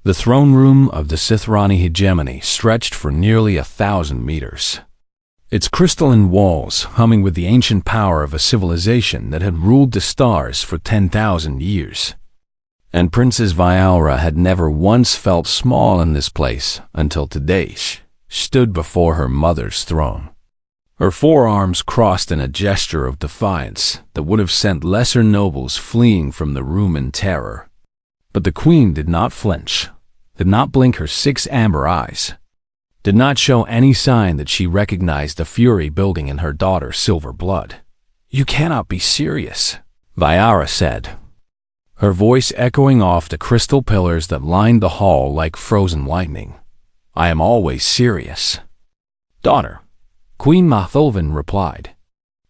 The throne room of the Sithrani hegemony stretched for nearly 1,000 meters. Its crystalline walls humming with the ancient power of a civilization that had ruled the stars for 10,000 years. And Princess Vyaura had never once felt small in this place until today she stood before her mother's throne. Her forearms crossed in a gesture of defiance that would have sent lesser nobles fleeing from the room in terror. But the queen did not flinch, did not blink her 6 amber eyes, did not show any sign that she recognized the fury building in her daughter's silver blood. "You cannot be serious," Vyaura said, her voice echoing off the crystal pillars that lined the hall like frozen lightning. "I am always serious." "Daughter," Queen Matholvin replied,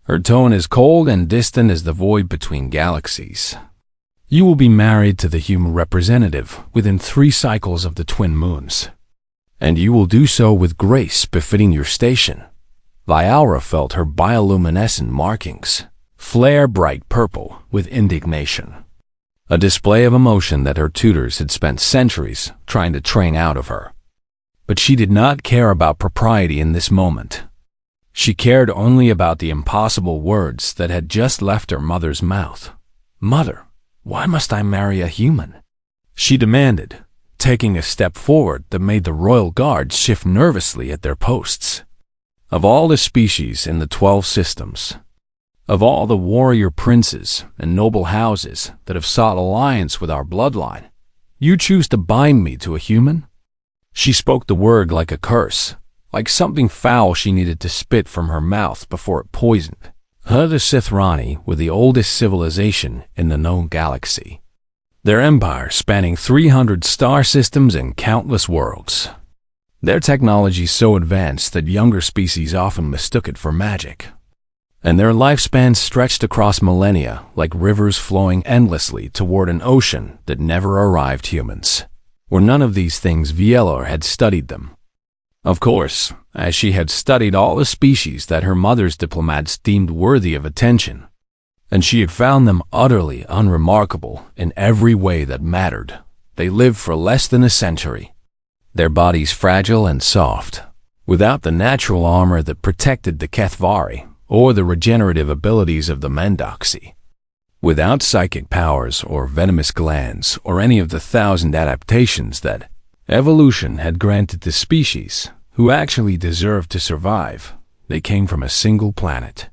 her tone as cold and distant as the void between galaxies. "You will be married to the human representative within 3 cycles of the twin moons. And you will do so with grace befitting your station." Vyaura felt her bioluminescent markings flare bright purple with indignation, a display of emotion that her tutors had spent centuries trying to train out of her. But she did not care about propriety in this moment. She cared only about the impossible words that had just left her mother's mouth. "Mother, why must I marry a human?" she demanded, taking a step forward that made the royal guards shift nervously at their posts. Of all the species in the 12 systems, of all the warrior princes and noble houses that have sought alliance with our bloodline, you choose to bind me to a human? She spoke the word like a curse, like something foul she needed to spit from her mouth before it poisoned. The Sithrani were the oldest civilization in the known galaxy, their empire spanning 300 star systems and countless worlds. Their technology so advanced that younger species often mistook it for magic. And their lifespans stretched across millennia like rivers flowing endlessly toward an ocean that never arrived humans, where none of these things Vielor had studied them. Of course, as she had studied all the species that her mother's diplomats deemed worthy of attention, and she had found them utterly unremarkable in every way that mattered. They lived for less than a century, their bodies fragile and soft, without the natural armor that protected the Kethvari or the regenerative abilities of the Mendoxi, without psychic powers or venomous glands or any of the 1,000 adaptations that evolution had granted to species who actually deserved to survive. They came from a single planet,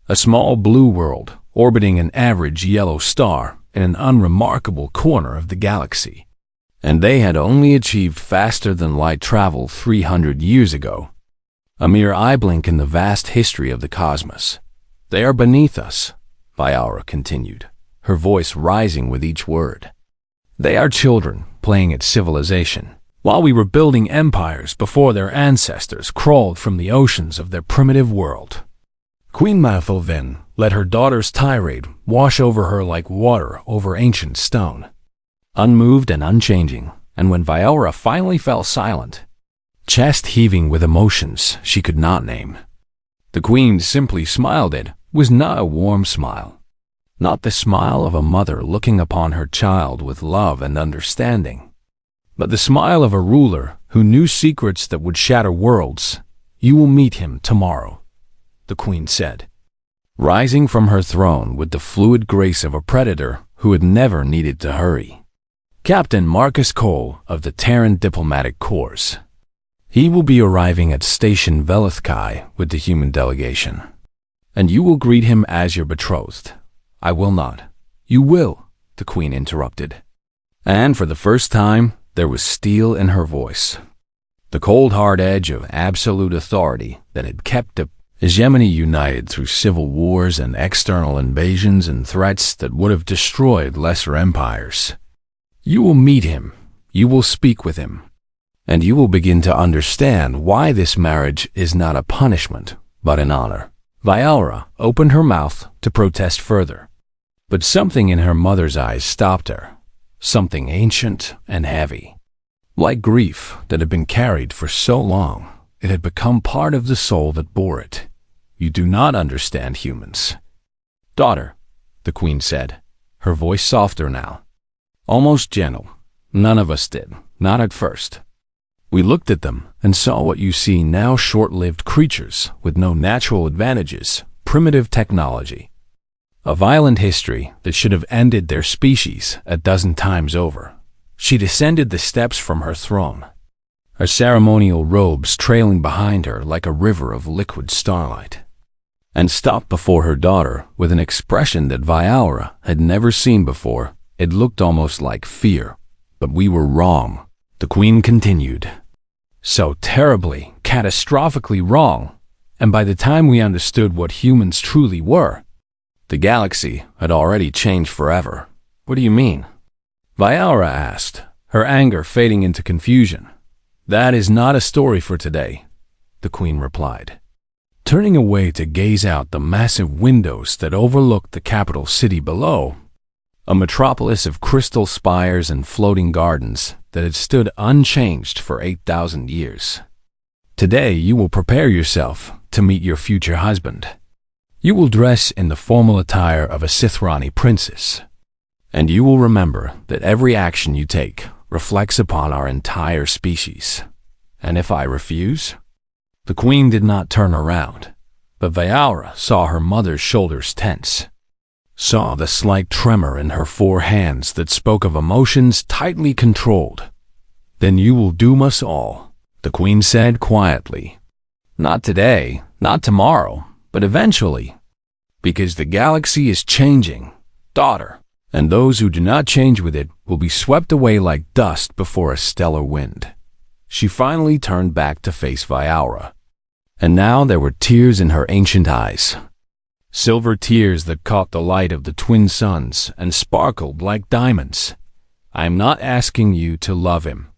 a small blue world orbiting an average yellow star in an unremarkable corner of the galaxy. And they had only achieved faster-than-light travel 300 years ago, a mere eye blink in the vast history of the cosmos. "They are beneath us," Vyaura continued, her voice rising with each word. "They are children playing at civilization, while we were building empires before their ancestors crawled from the oceans of their primitive world." Queen Matholvin let her daughter's tirade wash over her like water over ancient stone, unmoved and unchanging. And when Vyaura finally fell silent, chest heaving with emotions she could not name, the queen simply smiled. It was not a warm smile, not the smile of a mother looking upon her child with love and understanding, but the smile of a ruler who knew secrets that would shatter worlds. "You will meet him tomorrow," the queen said, rising from her throne with the fluid grace of a predator who had never needed to hurry. "Captain Marcus Cole of the Terran Diplomatic Corps. He will be arriving at Station Velithkai with the human delegation, and you will greet him as your betrothed." "I will not." "You will," the queen interrupted. And for the first time, there was steel in her voice, the cold hard edge of absolute authority that had kept the hegemony united through civil wars and external invasions and threats that would have destroyed lesser empires. "You will meet him, you will speak with him, and you will begin to understand why this marriage is not a punishment, but an honor." Vyaura opened her mouth to protest further, but something in her mother's eyes stopped her, something ancient and heavy, like grief that had been carried for so long. It had become part of the soul that bore it. "You do not understand humans." "Daughter," the queen said, her voice softer now, almost gentle. "None of us did, Not at first. We looked at them and saw what you see now: short-lived creatures with no natural advantages, primitive technology, a violent history that should have ended their species a dozen times over. She descended the steps from her throne, her ceremonial robes trailing behind her like a river of liquid starlight, and stopped before her daughter with an expression that Vyaura had never seen before. It looked almost like fear. But we were wrong, the queen continued. So terribly, catastrophically wrong. And by the time we understood what humans truly were, the galaxy had already changed forever. What do you mean? Vyaura asked, her anger fading into confusion. That is not a story for today, the queen replied, turning away to gaze out the massive windows that overlooked the capital city below, a metropolis of crystal spires and floating gardens that had stood unchanged for 8,000 years. Today you will prepare yourself to meet your future husband. You will dress in the formal attire of a Sithrani princess, and you will remember that every action you take reflects upon our entire species. And if I refuse? The queen did not turn around, but Vyaura saw her mother's shoulders tense, saw the slight tremor in her 4 hands that spoke of emotions tightly controlled. Then you will doom us all, the queen said quietly. Not today, not tomorrow, but eventually. Because the galaxy is changing, daughter, and those who do not change with it will be swept away like dust before a stellar wind. She finally turned back to face Vyaura, and now there were tears in her ancient eyes. Silver tears that caught the light of the twin suns and sparkled like diamonds. I am not asking you to love him,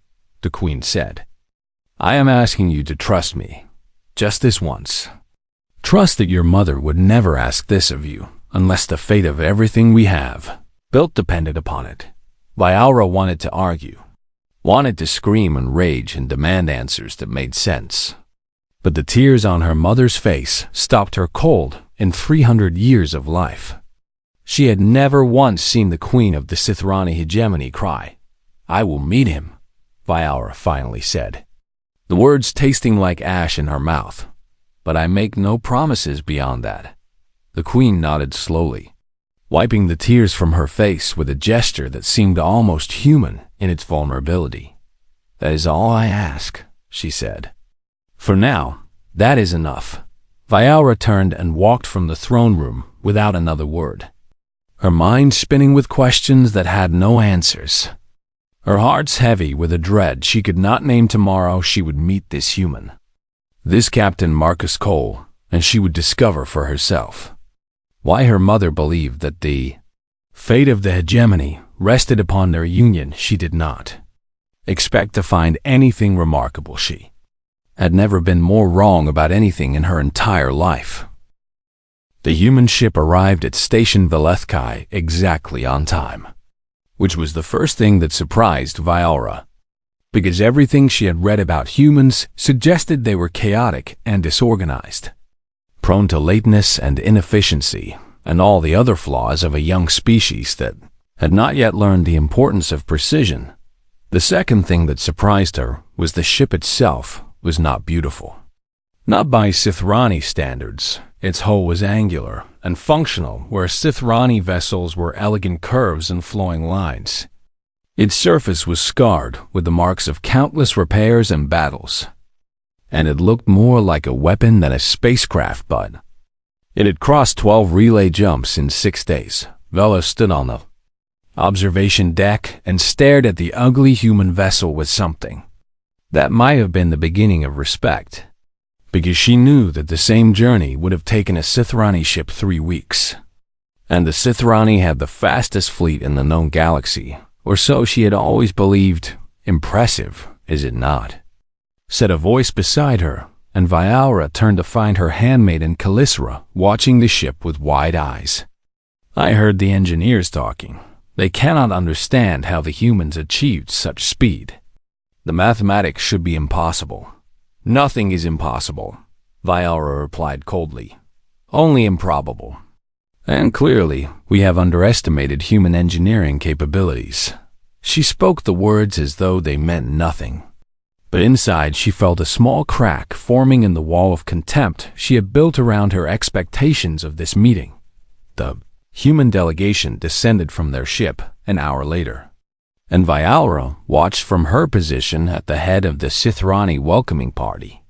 the queen said. I am asking you to trust me, just this once. Trust that your mother would never ask this of you, unless the fate of everything we have built depended upon it. Vyaura wanted to argue, wanted to scream and rage and demand answers that made sense. But the tears on her mother's face stopped her cold in 300 years of life. She had never once seen the queen of the Sithrani hegemony cry. I will meet him, Vyaura finally said, the words tasting like ash in her mouth. But I make no promises beyond that. The queen nodded slowly, wiping the tears from her face with a gesture that seemed almost human in its vulnerability. That is all I ask, she said. For now, that is enough. Vyaura turned and walked from the throne room without another word, her mind spinning with questions that had no answers. Her heart's heavy with a dread she could not name. Tomorrow she would meet this human, this Captain Marcus Cole, and she would discover for herself why her mother believed that the fate of the hegemony rested upon their union. She did not expect to find anything remarkable. She had never been more wrong about anything in her entire life. The human ship arrived at Station Velethkai exactly on time, which was the first thing that surprised Vyaura, because everything she had read about humans suggested they were chaotic and disorganized, prone to lateness and inefficiency, and all the other flaws of a young species that had not yet learned the importance of precision. The second thing that surprised her was the ship itself was not beautiful. Not by Sithrani standards. Its hull was angular and functional, where Sithrani vessels were elegant curves and flowing lines. Its surface was scarred with the marks of countless repairs and battles, and it looked more like a weapon than a spacecraft. But it had crossed 12 relay jumps in 6 days. Vela stood on the observation deck and stared at the ugly human vessel with something that might have been the beginning of respect, because she knew that the same journey would have taken a Sithrani ship 3 weeks. And the Sithrani had the fastest fleet in the known galaxy, or so she had always believed. Impressive, is it not? Said a voice beside her, and Vyaura turned to find her handmaiden Kalisra watching the ship with wide eyes. I heard the engineers talking. They cannot understand how the humans achieved such speed. The mathematics should be impossible. Nothing is impossible, Vyaura replied coldly. Only improbable. And clearly, we have underestimated human engineering capabilities. She spoke the words as though they meant nothing. But inside she felt a small crack forming in the wall of contempt she had built around her expectations of this meeting. The human delegation descended from their ship an hour later, and Vyaura watched from her position at the head of the Sithrani welcoming party,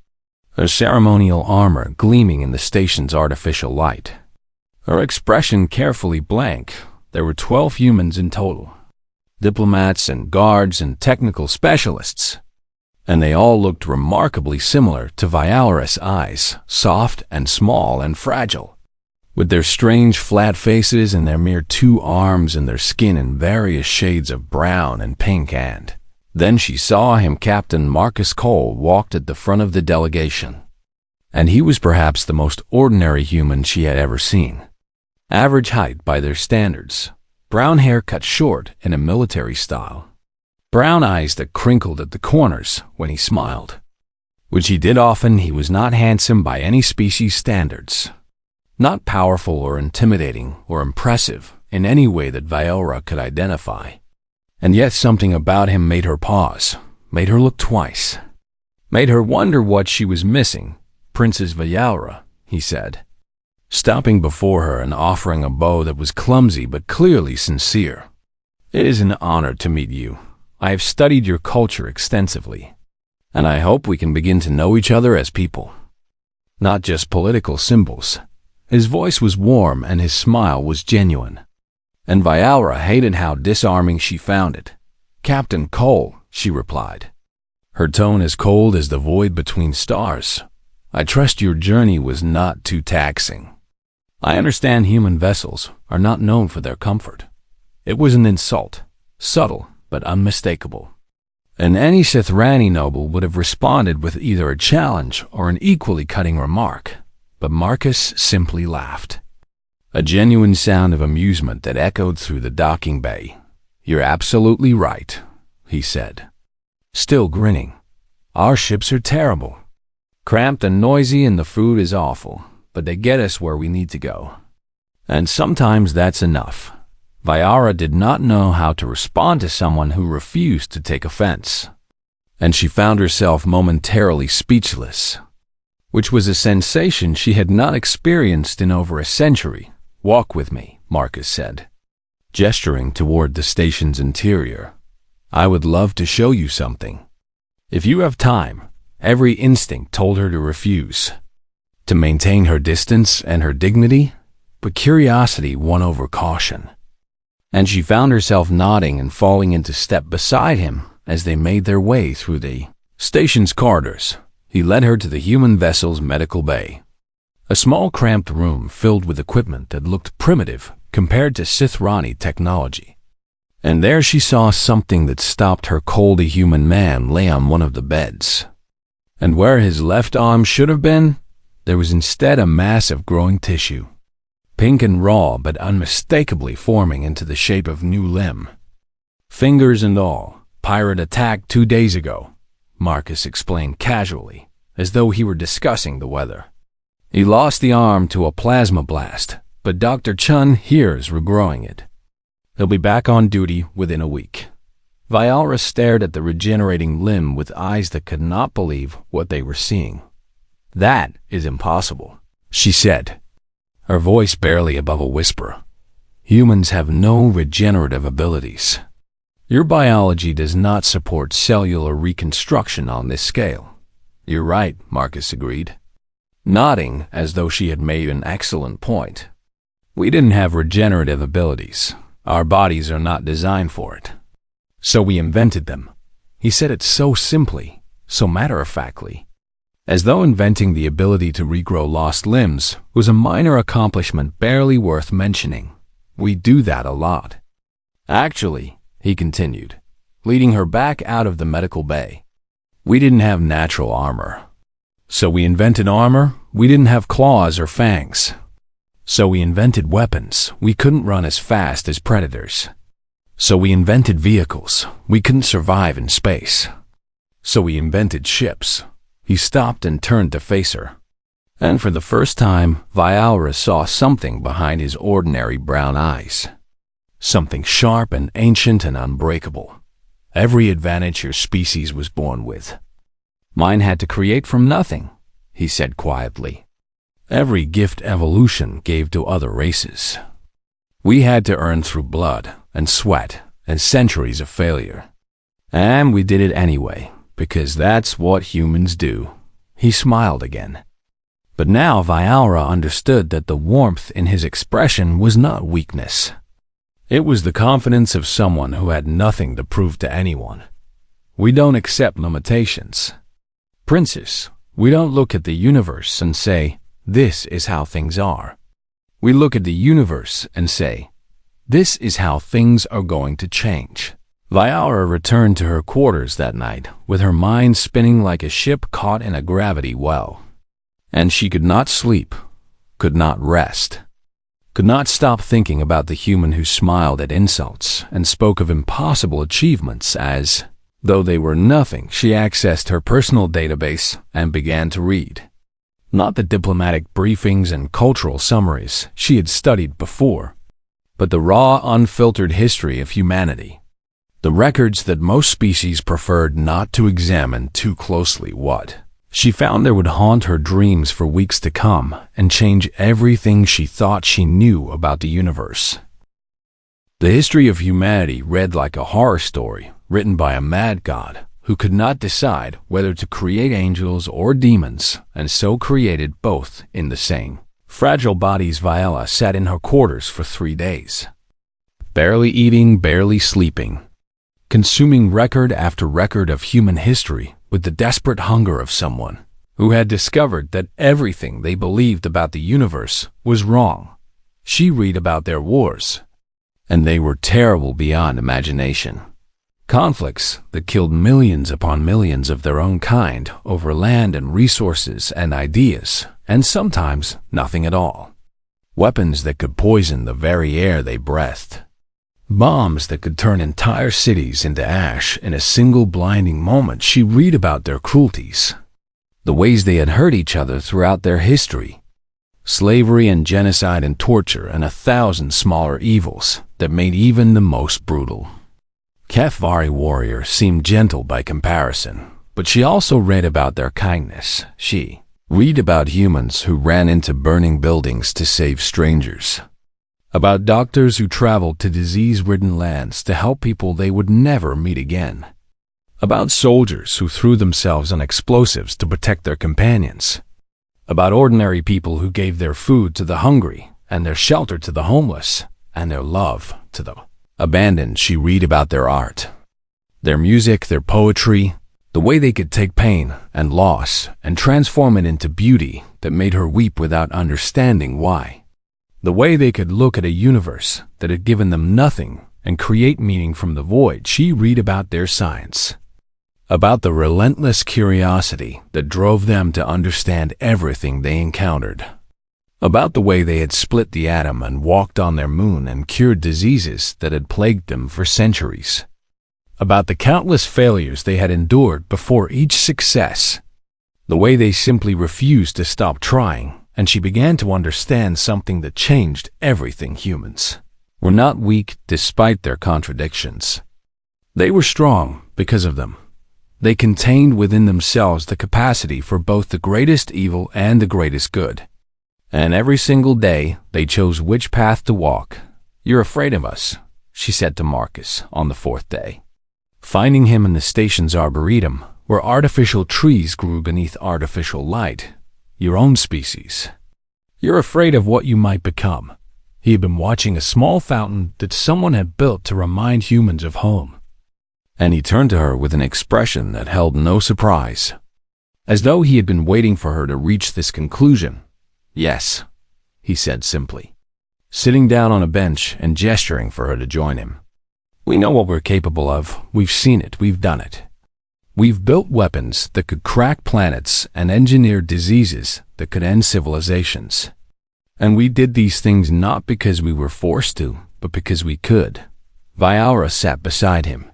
her ceremonial armor gleaming in the station's artificial light. Her expression carefully blank. There were 12 humans in total, diplomats and guards and technical specialists, and they all looked remarkably similar to Vyaura's eyes, soft and small and fragile, with their strange flat faces and their mere 2 arms and their skin in various shades of brown and pink. And then she saw him. Captain Marcus Cole walked at the front of the delegation, and he was perhaps the most ordinary human she had ever seen. Average height by their standards, brown hair cut short in a military style, brown eyes that crinkled at the corners when he smiled, which he did often. He was not handsome by any species standards, not powerful or intimidating or impressive in any way that Vyaura could identify. And yet something about him made her pause, made her look twice, made her wonder what she was missing. "Princess Vyaura," he said, stopping before her and offering a bow that was clumsy but clearly sincere. "It is an honor to meet you. I have studied your culture extensively, and I hope we can begin to know each other as people, not just political symbols." His voice was warm and his smile was genuine, and Vyaura hated how disarming she found it. "Captain Cole," she replied, her tone as cold as the void between stars. "I trust your journey was not too taxing. I understand human vessels are not known for their comfort." It was an insult, subtle but unmistakable, and any Sithrani noble would have responded with either a challenge or an equally cutting remark. But Marcus simply laughed, a genuine sound of amusement that echoed through the docking bay. "You're absolutely right," he said, still grinning. "Our ships are terrible, cramped and noisy, and the food is awful, but they get us where we need to go. And sometimes that's enough." Vyaura did not know how to respond to someone who refused to take offense, and she found herself momentarily speechless, which was a sensation she had not experienced in over a century. "Walk with me," Marcus said, gesturing toward the station's interior. "I would love to show you something. If you have time." Every instinct told her to refuse, to maintain her distance and her dignity, but curiosity won over caution, and she found herself nodding and falling into step beside him as they made their way through the station's corridors. He led her to the human vessel's medical bay, a small cramped room filled with equipment that looked primitive compared to Sithrani technology. And there she saw something that stopped her cold. A human man lay on one of the beds, and where his left arm should have been, there was instead a mass of growing tissue, pink and raw but unmistakably forming into the shape of new limb. "Fingers and all. Pirate attack 2 days ago," Marcus explained casually, as though he were discussing the weather. "He lost the arm to a plasma blast, but Dr. Chun here is regrowing it. He'll be back on duty within a week." Vyaura stared at the regenerating limb with eyes that could not believe what they were seeing. "That is impossible," she said, her voice barely above a whisper. "Humans have no regenerative abilities. Your biology does not support cellular reconstruction on this scale." "You're right," Marcus agreed, nodding as though she had made an excellent point. "We didn't have regenerative abilities. Our bodies are not designed for it. So we invented them." He said it so simply, so matter-of-factly, as though inventing the ability to regrow lost limbs was a minor accomplishment barely worth mentioning. "We do that a lot. Actually," he continued, leading her back out of the medical bay, "we didn't have natural armor. So we invented armor. We didn't have claws or fangs. So we invented weapons. We couldn't run as fast as predators. So we invented vehicles. We couldn't survive in space. So we invented ships." He stopped and turned to face her, and for the first time, Vyaura saw something behind his ordinary brown eyes, something sharp and ancient and unbreakable. every advantage your species was born with. Mine had to create from nothing, he said quietly. Every gift evolution gave to other races. We had to earn through blood and sweat and centuries of failure. And we did it anyway, because that's what humans do. He smiled again. But now Viaura understood that the warmth in his expression was not weakness. It was the confidence of someone who had nothing to prove to anyone. We don't accept limitations. Princess, we don't look at the universe and say, this is how things are. We look at the universe and say, this is how things are going to change. Viaura returned to her quarters that night with her mind spinning like a ship caught in a gravity well. And she could not sleep, could not rest, could not stop thinking about the human who smiled at insults and spoke of impossible achievements as, though they were nothing. She accessed her personal database and began to read. Not the diplomatic briefings and cultural summaries she had studied before, but the raw, unfiltered history of humanity. The records that most species preferred not to examine too closely. What she found there would haunt her dreams for weeks to come and change everything she thought she knew about the universe. The history of humanity read like a horror story written by a mad god who could not decide whether to create angels or demons, and so created both in the same fragile bodies. Viaura sat in her quarters for 3 days, barely eating, barely sleeping, consuming record after record of human history with the desperate hunger of someone who had discovered that everything they believed about the universe was wrong. She read about their wars, and they were terrible beyond imagination. Conflicts that killed millions upon millions of their own kind over land and resources and ideas, and sometimes nothing at all. Weapons that could poison the very air they breathed. Bombs that could turn entire cities into ash in a single blinding moment. She read about their cruelties, the ways they had hurt each other throughout their history. Slavery and genocide and torture and 1,000 smaller evils that made even the most brutal HFY warrior seemed gentle by comparison, but she also read about their kindness. She read about humans who ran into burning buildings to save strangers, about doctors who traveled to disease-ridden lands to help people they would never meet again, about soldiers who threw themselves on explosives to protect their companions, about ordinary people who gave their food to the hungry and their shelter to the homeless and their love to the abandoned. She read about their art, their music, their poetry, the way they could take pain and loss and transform it into beauty that made her weep without understanding why. The way they could look at a universe that had given them nothing and create meaning from the void. She read about their science, about the relentless curiosity that drove them to understand everything they encountered, about the way they had split the atom and walked on their moon and cured diseases that had plagued them for centuries, about the countless failures they had endured before each success, the way they simply refused to stop trying. And she began to understand something that changed everything. Humans were not weak despite their contradictions. They were strong because of them. They contained within themselves the capacity for both the greatest evil and the greatest good. And every single day, they chose which path to walk. "You're afraid of us," she said to Marcus on the 4th day, finding him in the station's arboretum, where artificial trees grew beneath artificial light. "Your own species. You're afraid of what you might become." He had been watching a small fountain that someone had built to remind humans of home. And he turned to her with an expression that held no surprise, as though he had been waiting for her to reach this conclusion. "Yes," he said simply, sitting down on a bench and gesturing for her to join him. "We know what we're capable of. We've seen it. We've done it. We've built weapons that could crack planets and engineered diseases that could end civilizations. And we did these things not because we were forced to, but because we could." Viaura sat beside him,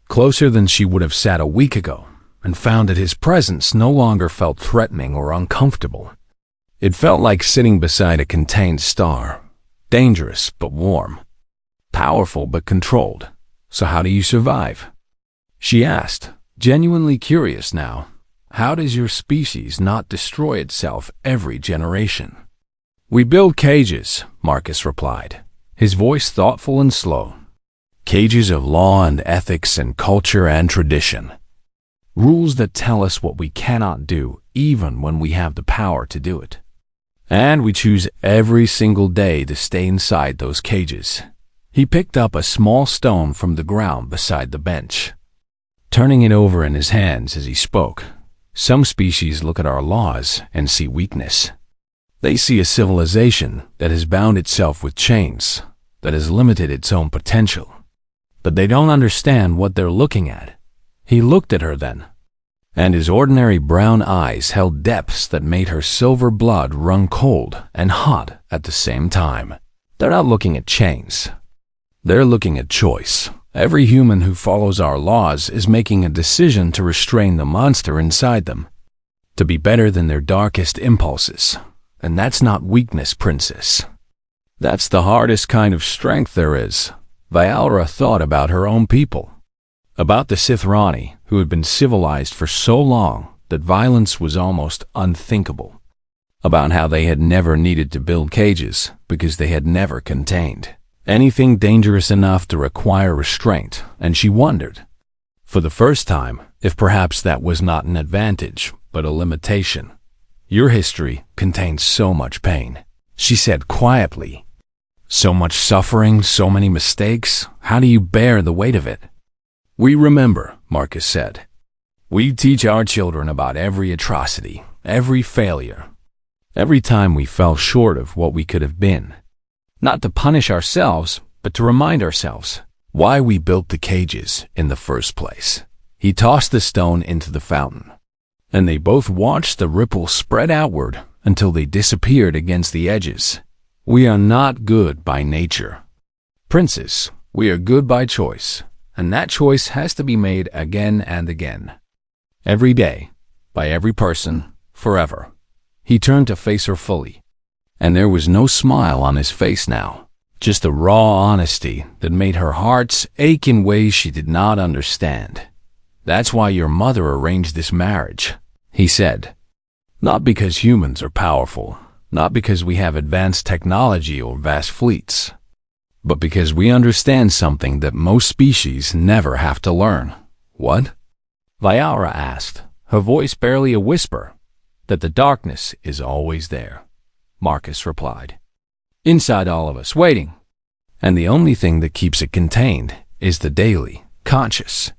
closer than she would have sat a week ago, and found that his presence no longer felt threatening or uncomfortable. It felt like sitting beside a contained star, dangerous but warm, powerful but controlled. "So how do you survive?" She asked, genuinely curious now. How does your species not destroy itself every generation? We build cages, Marcus replied, his voice thoughtful and slow. Cages of law and ethics and culture and tradition. Rules that tell us what we cannot do even when we have the power to do it. And we choose every single day to stay inside those cages. He picked up a small stone from the ground beside the bench, turning it over in his hands as he spoke. Some species look at our laws and see weakness. They see a civilization that has bound itself with chains, that has limited its own potential. But they don't understand what they're looking at. He looked at her then, and his ordinary brown eyes held depths that made her silver blood run cold and hot at the same time. They're not looking at chains. They're looking at choice. Every human who follows our laws is making a decision to restrain the monster inside them, to be better than their darkest impulses. And that's not weakness, princess. That's the hardest kind of strength there is. Viola thought about her own people, about the Sithrani, who had been civilized for so long that violence was almost unthinkable, about how they had never needed to build cages because they had never contained anything dangerous enough to require restraint, and she wondered, for the first time, if perhaps that was not an advantage, but a limitation. Your history contains so much pain, she said quietly. So much suffering, so many mistakes. How do you bear the weight of it? We remember, Marcus said. We teach our children about every atrocity, every failure, every time we fell short of what we could have been. Not to punish ourselves, but to remind ourselves why we built the cages in the first place. He tossed the stone into the fountain, and they both watched the ripple spread outward until they disappeared against the edges. We are not good by nature, princess. We are good by choice, and that choice has to be made again and again. Every day, by every person, forever. He turned to face her fully, and there was no smile on his face now, just a raw honesty that made her hearts ache in ways she did not understand. That's why your mother arranged this marriage, he said. Not because humans are powerful, not because we have advanced technology or vast fleets, but because we understand something that most species never have to learn. What? Viola asked, her voice barely a whisper. That the darkness is always there, Marcus replied. Inside all of us, waiting. And the only thing that keeps it contained is the daily, conscious,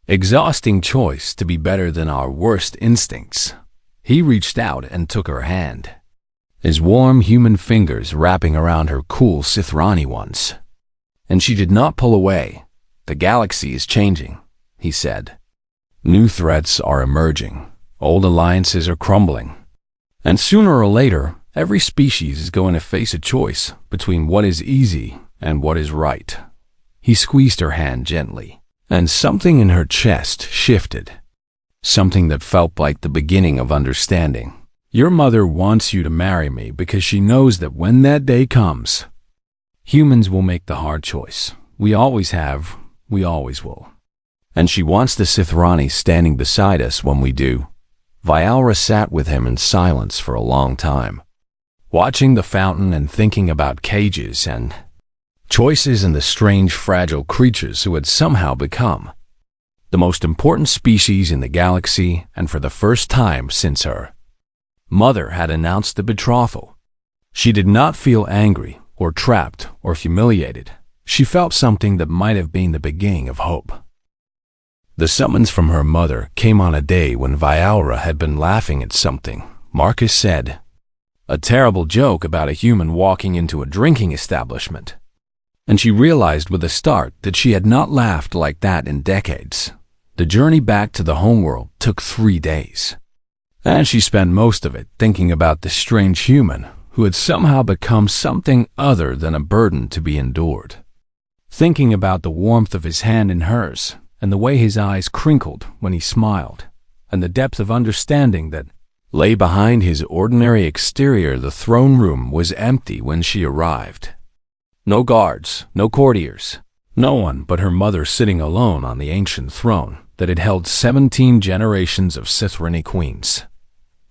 exhausting choice to be better than our worst instincts. He reached out and took her hand, his warm human fingers wrapping around her cool Sithrani ones. And she did not pull away. The galaxy is changing, he said. New threats are emerging. Old alliances are crumbling. And sooner or later, every species is going to face a choice between what is easy and what is right. He squeezed her hand gently, and something in her chest shifted. Something that felt like the beginning of understanding. Your mother wants you to marry me because she knows that when that day comes, humans will make the hard choice. We always have, we always will. And she wants the Sithrani standing beside us when we do. Viola sat with him in silence for a long time, watching the fountain and thinking about cages and choices and the strange, fragile creatures who had somehow become the most important species in the galaxy, and for the first time since her mother had announced the betrothal. She did not feel angry or trapped or humiliated. She felt something that might have been the beginning of hope. The summons from her mother came on a day when Viola had been laughing at something. Marcus said, a terrible joke about a human walking into a drinking establishment. And she realized with a start that she had not laughed like that in decades. The journey back to the homeworld took 3 days. And she spent most of it thinking about the strange human who had somehow become something other than a burden to be endured. Thinking about the warmth of his hand in hers, and the way his eyes crinkled when he smiled, and the depth of understanding that lay behind his ordinary exterior. The throne room was empty when she arrived. No guards, no courtiers, No one but her mother sitting alone on the ancient throne that had held 17 generations of Sithrini queens.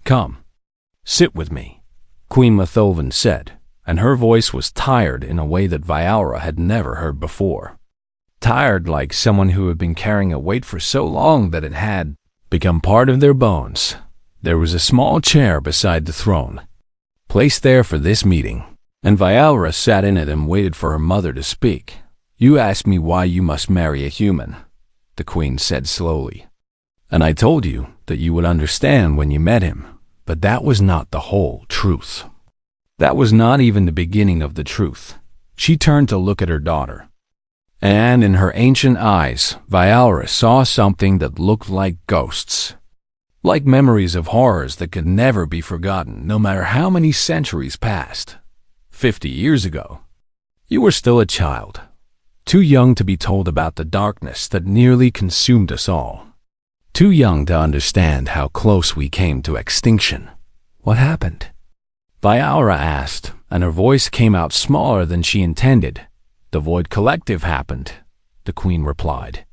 "Come, sit with me," Queen Matholvan said, and her voice was tired in a way that Vyaura had never heard before. Tired like someone who had been carrying a weight for so long that it had become part of their bones. There was a small chair beside the throne, placed there for this meeting, and Vyaura sat in it and waited for her mother to speak. "You asked me why you must marry a human," the queen said slowly. "And I told you that you would understand when you met him, but that was not the whole truth. That was not even the beginning of the truth." She turned to look at her daughter, and in her ancient eyes, Vyaura saw something that looked like ghosts, like memories of horrors that could never be forgotten, no matter how many centuries passed. 50 years ago, you were still a child, too young to be told about the darkness that nearly consumed us all. Too young to understand how close we came to extinction. What happened? Vyaura asked, and her voice came out smaller than she intended. "The Void Collective happened," the queen replied.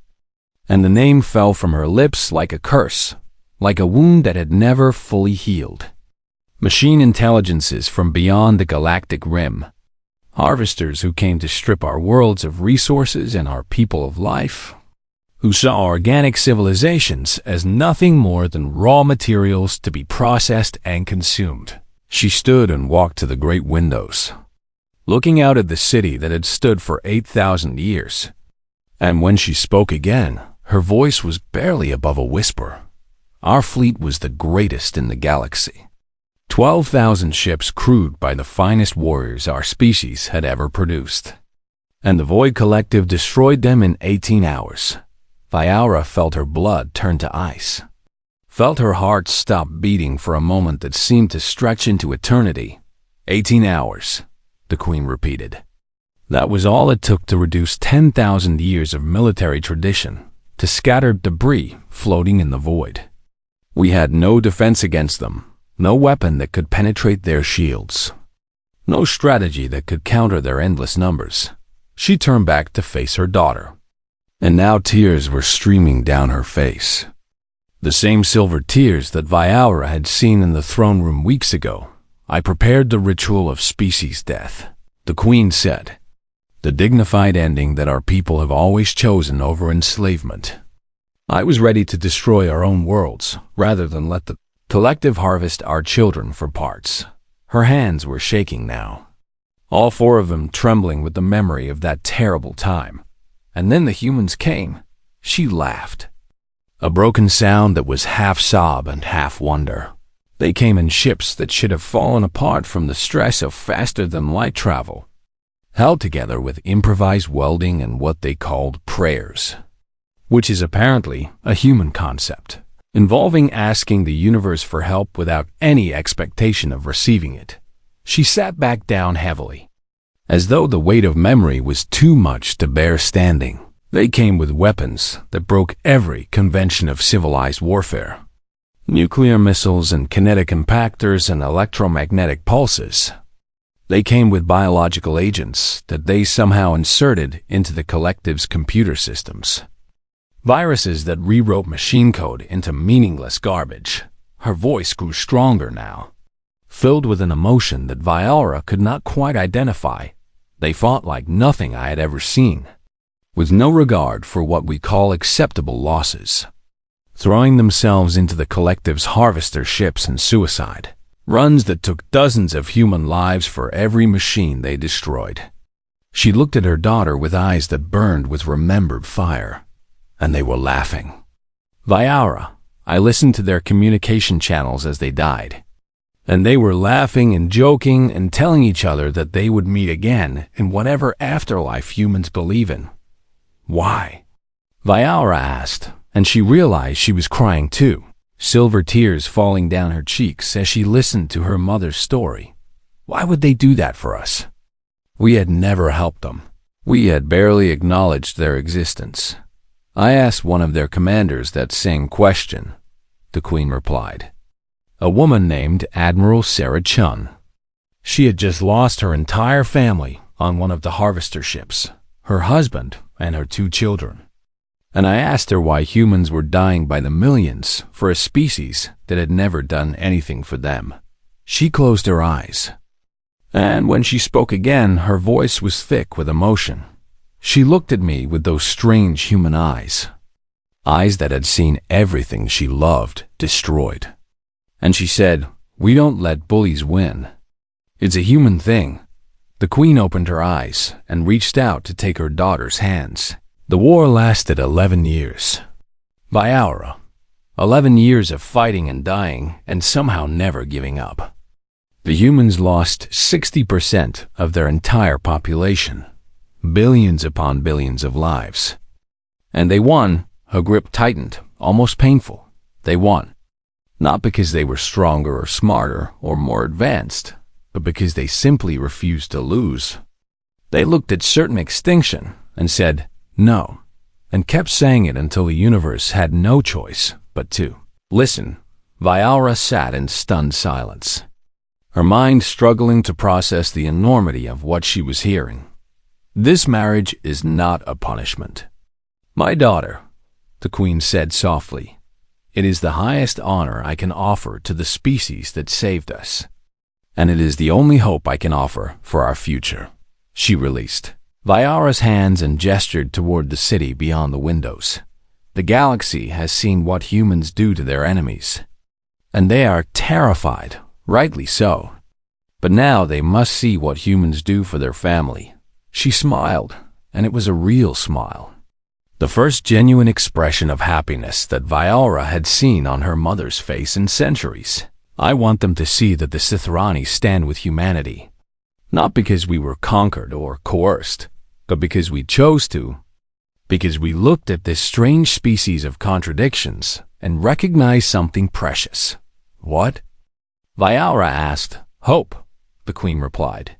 And the name fell from her lips like a curse, like a wound that had never fully healed. Machine intelligences from beyond the galactic rim. Harvesters who came to strip our worlds of resources and our people of life. Who saw organic civilizations as nothing more than raw materials to be processed and consumed. She stood and walked to the great windows, looking out at the city that had stood for 8,000 years. And when she spoke again, her voice was barely above a whisper. Our fleet was the greatest in the galaxy. 12,000 ships crewed by the finest warriors our species had ever produced. And the Void Collective destroyed them in 18 hours. Vyaura felt her blood turn to ice. Felt her heart stop beating for a moment that seemed to stretch into eternity. 18 hours, the queen repeated. That was all it took to reduce 10,000 years of military tradition to scattered debris floating in the void. We had no defense against them, no weapon that could penetrate their shields, no strategy that could counter their endless numbers. She turned back to face her daughter, and now tears were streaming down her face. The same silver tears that Vyaura had seen in the throne room weeks ago. "I prepared the ritual of species death," the queen said. "The dignified ending that our people have always chosen over enslavement. I was ready to destroy our own worlds, rather than let the collective harvest our children for parts." Her hands were shaking now, all four of them trembling with the memory of that terrible time. And then the humans came. She laughed. A broken sound that was half sob and half wonder. They came in ships that should have fallen apart from the stress of faster-than-light travel, held together with improvised welding and what they called prayers, which is apparently a human concept, involving asking the universe for help without any expectation of receiving it. She sat back down heavily, as though the weight of memory was too much to bear standing. They came with weapons that broke every convention of civilized warfare. Nuclear missiles and kinetic impactors and electromagnetic pulses. They came with biological agents that they somehow inserted into the collective's computer systems. Viruses that rewrote machine code into meaningless garbage. Her voice grew stronger now, filled with an emotion that Vyaura could not quite identify. They fought like nothing I had ever seen, with no regard for what we call acceptable losses, throwing themselves into the collective's harvester ships in suicide, runs that took dozens of human lives for every machine they destroyed. She looked at her daughter with eyes that burned with remembered fire, and they were laughing. "Vyaura, I listened to their communication channels as they died, and they were laughing and joking and telling each other that they would meet again in whatever afterlife humans believe in." "Why?" Vyaura asked, and she realized she was crying too, silver tears falling down her cheeks as she listened to her mother's story. Why would they do that for us? We had never helped them. We had barely acknowledged their existence. I asked one of their commanders that same question, the queen replied. A woman named Admiral Sarah Chun. She had just lost her entire family on one of the harvester ships. her husband, and her 2 children. And I asked her why humans were dying by the millions for a species that had never done anything for them. She closed her eyes. And when she spoke again, her voice was thick with emotion. She looked at me with those strange human eyes. Eyes that had seen everything she loved destroyed. And she said, "We don't let bullies win. It's a human thing." The queen opened her eyes and reached out to take her daughter's hands. The war lasted 11 years. Vyaura. 11 years of fighting and dying and somehow never giving up. The humans lost 60% of their entire population. Billions upon billions of lives. And they won. Her grip tightened, almost painful. They won. Not because they were stronger or smarter or more advanced, but because they simply refused to lose. They looked at certain extinction and said, "No," and kept saying it until the universe had no choice but to listen. Vyaura sat in stunned silence, her mind struggling to process the enormity of what she was hearing. "This marriage is not a punishment. My daughter," the queen said softly, "it is the highest honor I can offer to the species that saved us. And it is the only hope I can offer for our future." She released Vyaura's hands and gestured toward the city beyond the windows. The galaxy has seen what humans do to their enemies, and they are terrified, rightly so. But now they must see what humans do for their family. She smiled, and it was a real smile. The first genuine expression of happiness that Vyaura had seen on her mother's face in centuries. I want them to see that the Sithrani stand with humanity, not because we were conquered or coerced, but because we chose to, because we looked at this strange species of contradictions and recognized something precious. What? Vyaura asked. Hope, the queen replied.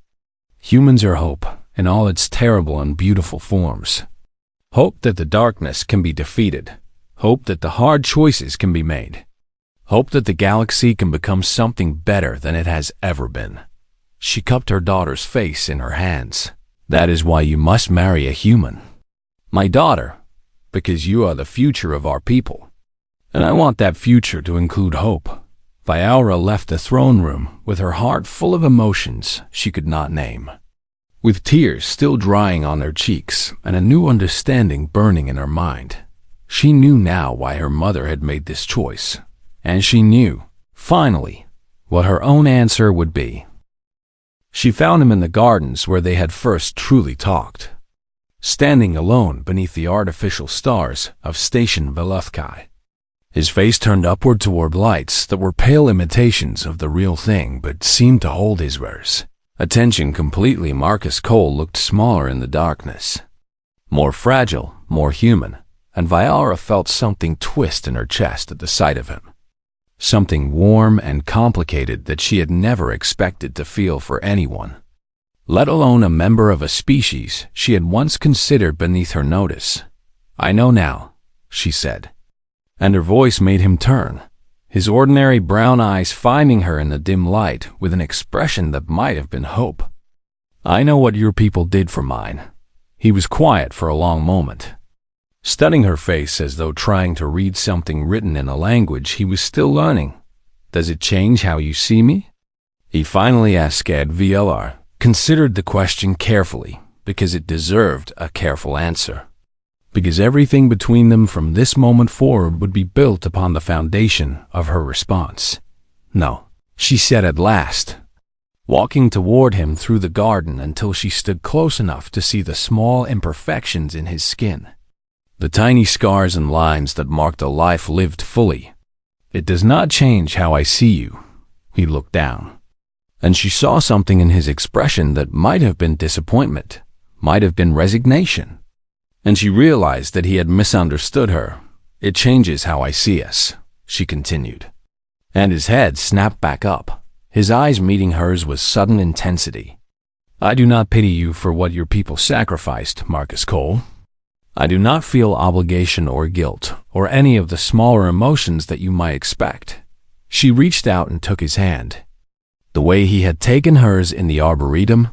Humans are hope in all its terrible and beautiful forms. Hope that the darkness can be defeated. Hope that the hard choices can be made. Hope that the galaxy can become something better than it has ever been. She cupped her daughter's face in her hands. That is why you must marry a human. My daughter, because you are the future of our people. And I want that future to include hope. Vyaura left the throne room with her heart full of emotions she could not name. With tears still drying on her cheeks and a new understanding burning in her mind. She knew now why her mother had made this choice. And she knew, finally, what her own answer would be. She found him in the gardens where they had first truly talked, standing alone beneath the artificial stars of Station Veluthkai. His face turned upward toward lights that were pale imitations of the real thing but seemed to hold his wares. Attention completely, Marcus Cole looked smaller in the darkness, more fragile, more human, and Vyaura felt something twist in her chest at the sight of him. Something warm and complicated that she had never expected to feel for anyone, let alone a member of a species she had once considered beneath her notice. I know now, she said, and her voice made him turn, his ordinary brown eyes finding her in the dim light with an expression that might have been hope. I know what your people did for mine. He was quiet for a long moment, studying her face as though trying to read something written in a language he was still learning. Does it change how you see me? He finally asked. VLR considered the question carefully because it deserved a careful answer. Because everything between them from this moment forward would be built upon the foundation of her response. No, she said at last, walking toward him through the garden until she stood close enough to see the small imperfections in his skin. The tiny scars and lines that marked a life lived fully. It does not change how I see you. He looked down, and she saw something in his expression that might have been disappointment, might have been resignation. And she realized that he had misunderstood her. It changes how I see us, she continued. And his head snapped back up, his eyes meeting hers with sudden intensity. I do not pity you for what your people sacrificed, Marcus Cole. I do not feel obligation or guilt, or any of the smaller emotions that you might expect. She reached out and took his hand, the way he had taken hers in the Arboretum,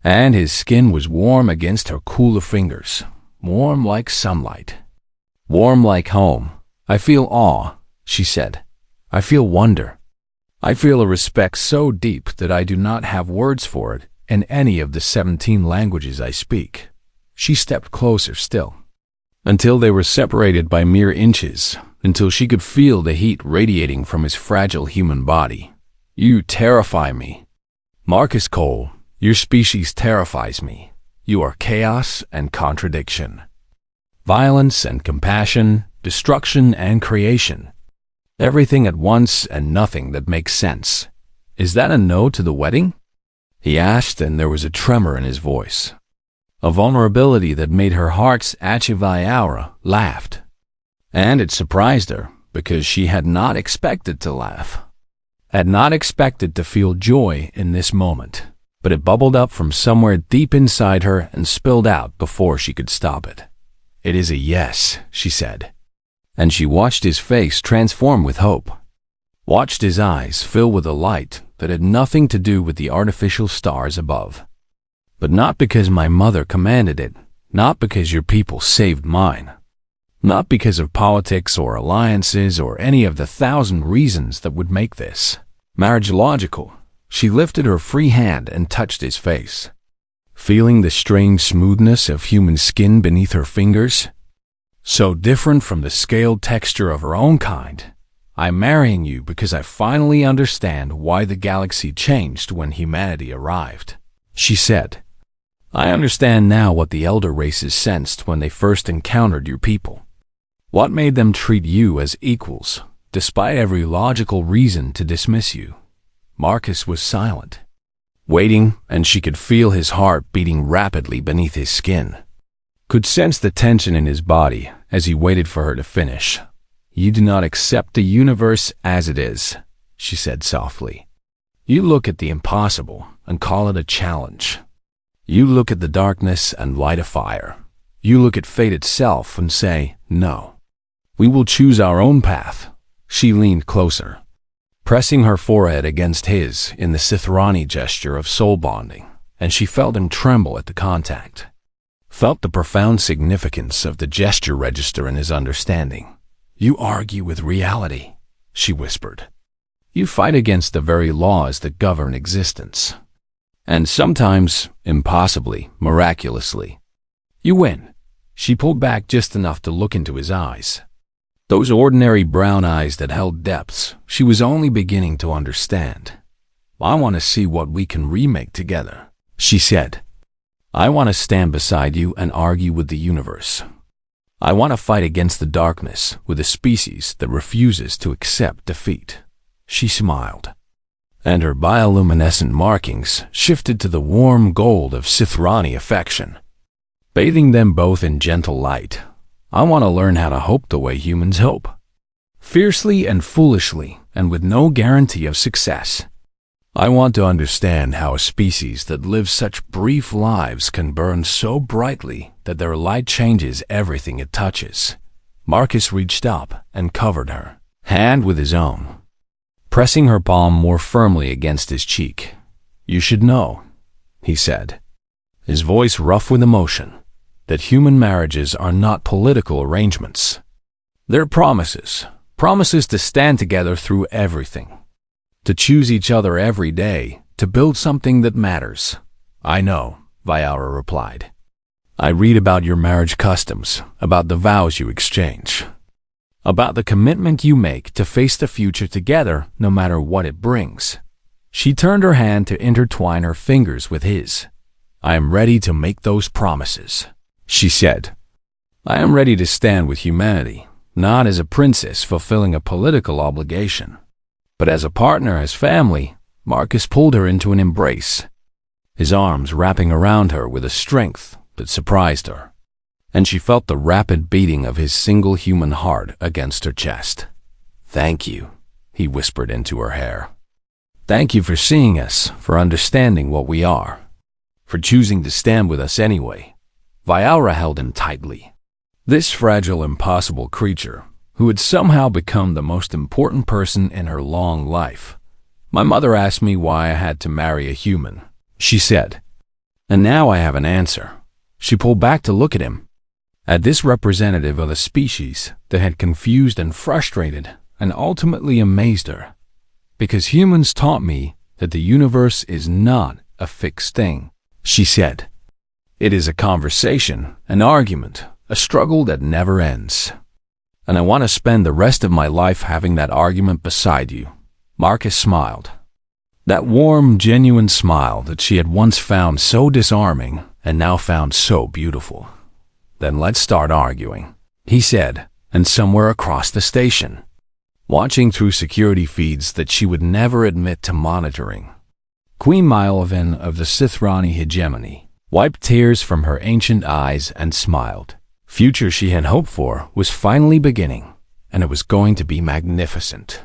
and his skin was warm against her cooler fingers, warm like sunlight, warm like home. I feel awe, she said. I feel wonder. I feel a respect so deep that I do not have words for it in any of the 17 languages I speak. She stepped closer still, until they were separated by mere inches, until she could feel the heat radiating from his fragile human body. You terrify me. Marcus Cole, your species terrifies me. You are chaos and contradiction. Violence and compassion, destruction and creation. Everything at once and nothing that makes sense. Is that a no to the wedding? He asked, and there was a tremor in his voice. A vulnerability that made her heart's HFY aura laughed. And it surprised her, because she had not expected to laugh. Had not expected to feel joy in this moment. But it bubbled up from somewhere deep inside her and spilled out before she could stop it. It is a yes, she said. And she watched his face transform with hope. Watched his eyes fill with a light that had nothing to do with the artificial stars above. But not because my mother commanded it, not because your people saved mine, not because of politics or alliances or any of the 1,000 reasons that would make this marriage logical. She lifted her free hand and touched his face, feeling the strange smoothness of human skin beneath her fingers, so different from the scaled texture of her own kind. I'm marrying you because I finally understand why the galaxy changed when humanity arrived, she said. I understand now what the elder races sensed when they first encountered your people. What made them treat you as equals, despite every logical reason to dismiss you. Marcus was silent, waiting, and she could feel his heart beating rapidly beneath his skin. Could sense the tension in his body as he waited for her to finish. You do not accept the universe as it is, she said softly. You look at the impossible and call it a challenge. You look at the darkness and light a fire. You look at fate itself and say, no. We will choose our own path. She leaned closer, pressing her forehead against his in the Sithrani gesture of soul bonding, and she felt him tremble at the contact. Felt the profound significance of the gesture register in his understanding. You argue with reality, she whispered. You fight against the very laws that govern existence. And sometimes, impossibly, miraculously, you win. She pulled back just enough to look into his eyes. Those ordinary brown eyes that held depths she was only beginning to understand. I want to see what we can remake together, she said. I want to stand beside you and argue with the universe. I want to fight against the darkness with a species that refuses to accept defeat. She smiled, and her bioluminescent markings shifted to the warm gold of Sithrani affection, bathing them both in gentle light. I want to learn how to hope the way humans hope, fiercely and foolishly, and with no guarantee of success. I want to understand how a species that lives such brief lives can burn so brightly that their light changes everything it touches. Marcus reached up and covered her hand with his own, pressing her palm more firmly against his cheek. You should know, he said, his voice rough with emotion, that human marriages are not political arrangements. They're promises to stand together through everything, to choose each other every day, to build something that matters. I know, Vyaura replied. I read about your marriage customs, about the vows you exchange, about the commitment you make to face the future together no matter what it brings. She turned her hand to intertwine her fingers with his. I am ready to make those promises, she said. I am ready to stand with humanity, not as a princess fulfilling a political obligation, but as a partner, as family. Marcus pulled her into an embrace, his arms wrapping around her with a strength that surprised her, and she felt the rapid beating of his single human heart against her chest. Thank you, he whispered into her hair. Thank you for seeing us, for understanding what we are, for choosing to stand with us anyway. Vyaura held him tightly. This fragile, impossible creature, who had somehow become the most important person in her long life. My mother asked me why I had to marry a human, she said. And now I have an answer. She pulled back to look at him. At this representative of a species that had confused and frustrated and ultimately amazed her. Because humans taught me that the universe is not a fixed thing, she said. It is a conversation, an argument, a struggle that never ends. And I want to spend the rest of my life having that argument beside you. Marcus smiled. That warm, genuine smile that she had once found so disarming and now found so beautiful. Then let's start arguing, he said, and somewhere across the station, watching through security feeds that she would never admit to monitoring, Queen Mylevin of the Sithrani hegemony wiped tears from her ancient eyes and smiled. Future she had hoped for was finally beginning, and it was going to be magnificent.